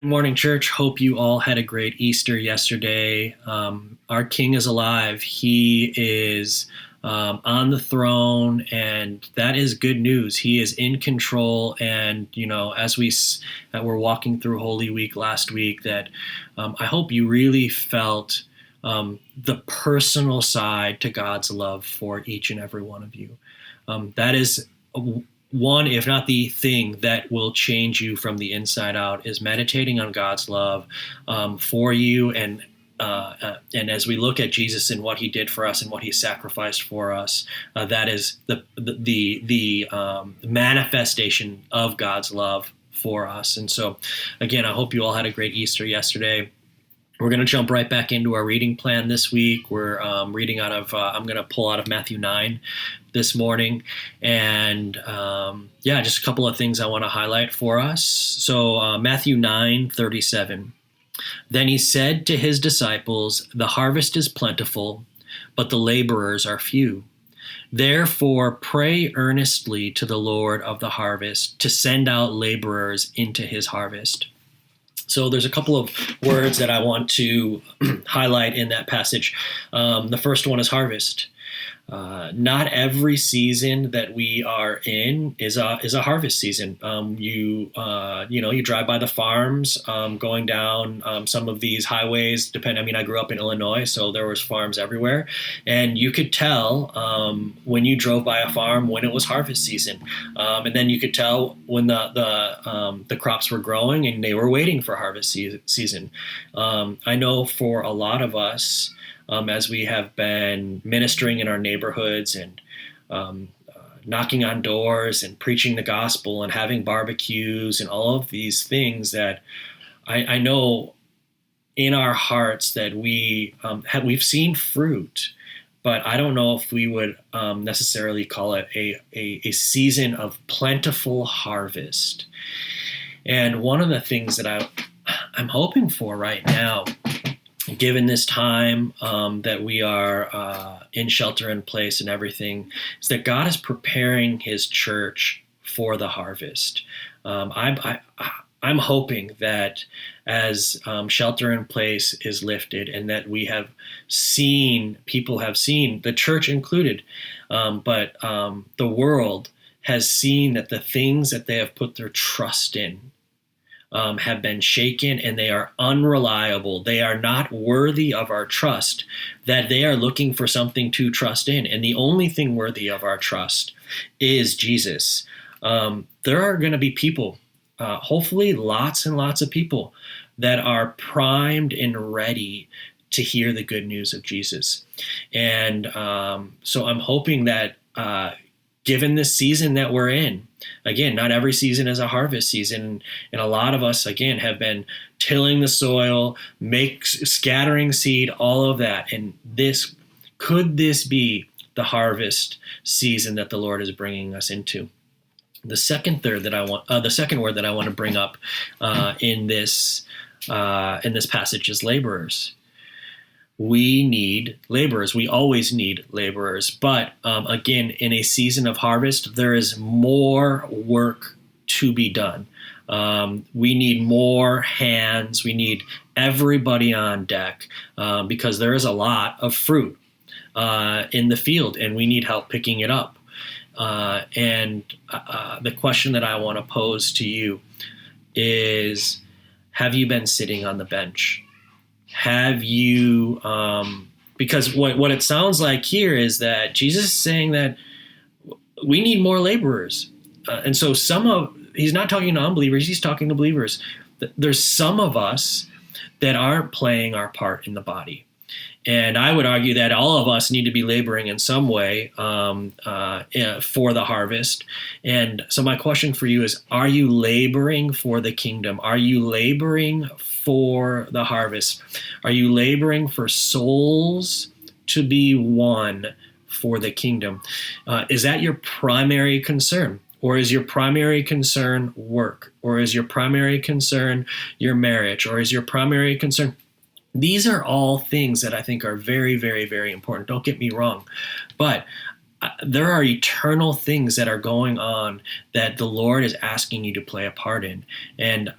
Good morning, church. Hope you all had a great Easter yesterday. Our King is alive. He is on the throne, and that is good news. He is in control. And as we were walking through Holy Week last week, that I hope you really felt the personal side to God's love for each and every one of you. That is one, if not the thing that will change you from the inside out, is meditating on God's love for you, and as we look at Jesus and what He did for us and what He sacrificed for us, that is the manifestation of God's love for us. And so, again, I hope you all had a great Easter yesterday. We're going to jump right back into our reading plan this week. We're reading out of, I'm going to pull out of Matthew 9 this morning. And just a couple of things I want to highlight for us. So Matthew 9:37. Then He said to His disciples, "The harvest is plentiful, but the laborers are few. Therefore, pray earnestly to the Lord of the harvest to send out laborers into His harvest." So there's a couple of words that I want to highlight in that passage. The first one is harvest. Not every season that we are in is a harvest season. You drive by the farms, going down some of these highways. I grew up in Illinois, so there was farms everywhere, and you could tell when you drove by a farm when it was harvest season, and then you could tell when the crops were growing and they were waiting for harvest season. I know for a lot of us, as we have been ministering in our neighborhoods and knocking on doors and preaching the gospel and having barbecues and all of these things, that I know in our hearts that we've seen fruit, but I don't know if we would necessarily call it a season of plentiful harvest. And one of the things that I'm hoping for right now, given this time that we are in shelter in place and everything, is that God is preparing His church for the harvest. I'm hoping that as shelter in place is lifted and that people have seen, the church included, but the world has seen that the things that they have put their trust in have been shaken, and they are unreliable. They are not worthy of our trust, that they are looking for something to trust in. And the only thing worthy of our trust is Jesus. There are going to be people, hopefully lots and lots of people, that are primed and ready to hear the good news of Jesus. And so I'm hoping that given this season that we're in, again, not every season is a harvest season, and a lot of us, again, have been tilling the soil, scattering seed, all of that. And could this be the harvest season that the Lord is bringing us into? The second word that I want to bring up in this passage is laborers. We need laborers. We always need laborers. But again, in a season of harvest, there is more work to be done. We need more hands. We need everybody on deck because there is a lot of fruit in the field, and we need help picking it up. And the question that I want to pose to you is, have you been sitting on the bench? Have you, because what it sounds like here is that Jesus is saying that we need more laborers. And so he's not talking to unbelievers, he's talking to believers. There's some of us that aren't playing our part in the body. And I would argue that all of us need to be laboring in some way for the harvest. And so my question for you is, are you laboring for the kingdom? Are you laboring for the harvest? Are you laboring for souls to be won for the kingdom? Is that your primary concern? Or is your primary concern work? Or is your primary concern your marriage? Or is your primary concern... These are all things that I think are very, very, very important. Don't get me wrong. But there are eternal things that are going on that the Lord is asking you to play a part in. And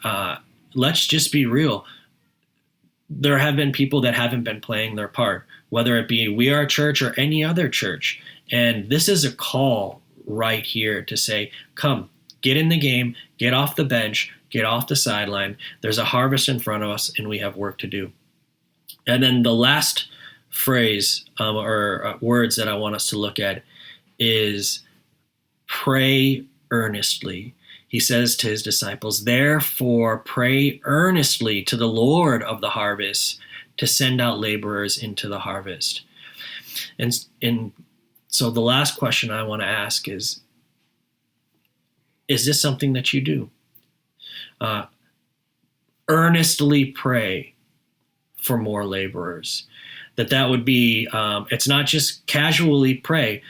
let's just be real. There have been people that haven't been playing their part, whether it be We Are Church or any other church. And this is a call right here to say, come, get in the game, get off the bench, get off the sideline. There's a harvest in front of us, and we have work to do. And then the last phrase or words that I want us to look at is pray earnestly. He says to his disciples, therefore pray earnestly to the Lord of the harvest to send out laborers into the harvest. And so the last question I want to ask is this something that you do? Earnestly pray for more laborers. That would be, it's not just casually pray.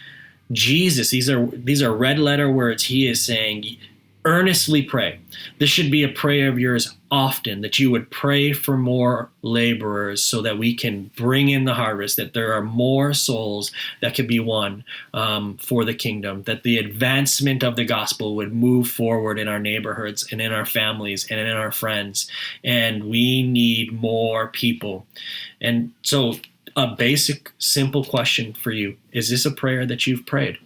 Jesus, these are red letter words. He is saying, earnestly pray. This should be a prayer of yours often, that you would pray for more laborers so that we can bring in the harvest, that there are more souls that could be won for the kingdom, that the advancement of the gospel would move forward in our neighborhoods and in our families and in our friends. And we need more people. And so a basic, simple question for you, is this a prayer that you've prayed?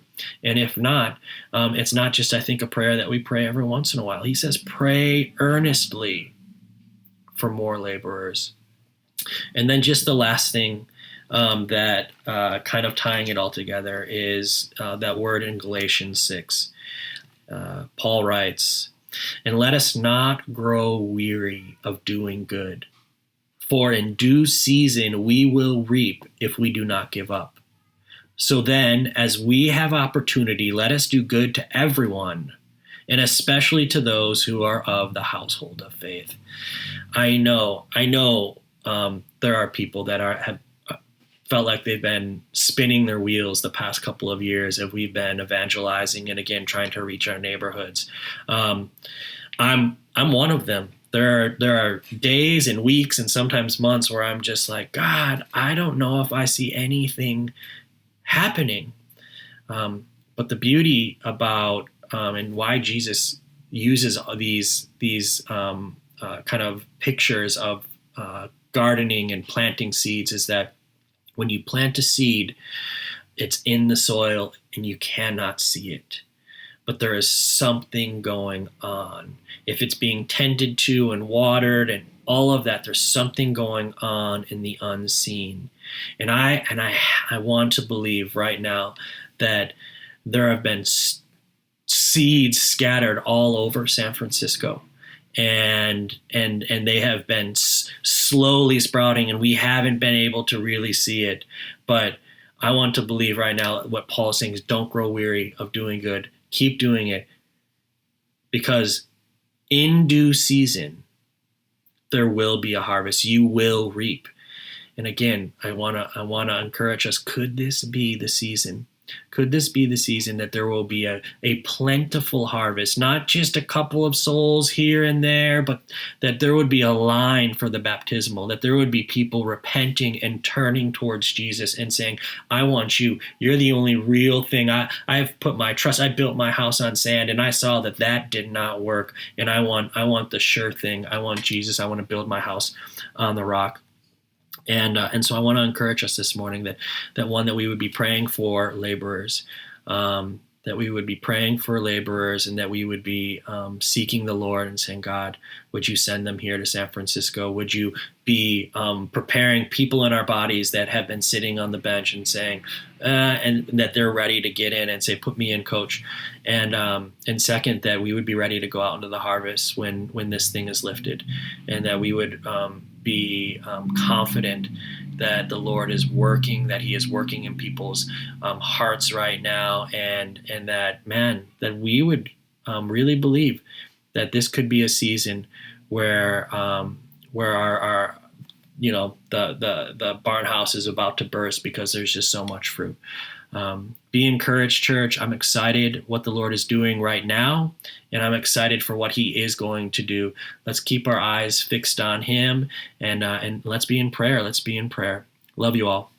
And if not, it's not just, I think, a prayer that we pray every once in a while. He says, pray earnestly for more laborers. And then just the last thing that kind of tying it all together is that word in Galatians 6. Paul writes, and let us not grow weary of doing good, for in due season we will reap if we do not give up. So then, as we have opportunity, let us do good to everyone, and especially to those who are of the household of faith. I know there are people that have felt like they've been spinning their wheels the past couple of years as we've been evangelizing and again trying to reach our neighborhoods. I'm one of them. There are days and weeks and sometimes months where I'm just like, God, I don't know if I see anything happening. But the beauty about and why Jesus uses these kind of pictures of gardening and planting seeds is that when you plant a seed, it's in the soil and you cannot see it. But there is something going on. If it's being tended to and watered and all of that, there's something going on in the unseen. And I want to believe right now that there have been seeds scattered all over San Francisco, and they have been slowly sprouting, and we haven't been able to really see it. But I want to believe right now what Paul is saying is, don't grow weary of doing good. Keep doing it, because in due season there will be a harvest. You will reap. And again, I want to encourage us, could this be the season? Could this be the season that there will be a plentiful harvest, not just a couple of souls here and there, but that there would be a line for the baptismal, that there would be people repenting and turning towards Jesus and saying, I want you. You're the only real thing. I've put my trust. I built my house on sand, and I saw that did not work. And I want the sure thing. I want Jesus. I want to build my house on the rock. And so I want to encourage us this morning that we would be praying for laborers, that we would be praying for laborers, and that we would be seeking the Lord and saying, God, would you send them here to San Francisco? Would you be preparing people in our bodies that have been sitting on the bench and saying, and that they're ready to get in and say, put me in, coach. And second, that we would be ready to go out into the harvest when this thing is lifted, and that we would be confident that the Lord is working, that he is working in people's hearts right now, and that, man, that we would really believe that this could be a season where our the barn house is about to burst because there's just so much fruit. Be encouraged, church. I'm excited what the Lord is doing right now, and I'm excited for what he is going to do. Let's keep our eyes fixed on him, and let's be in prayer. Let's be in prayer. Love you all.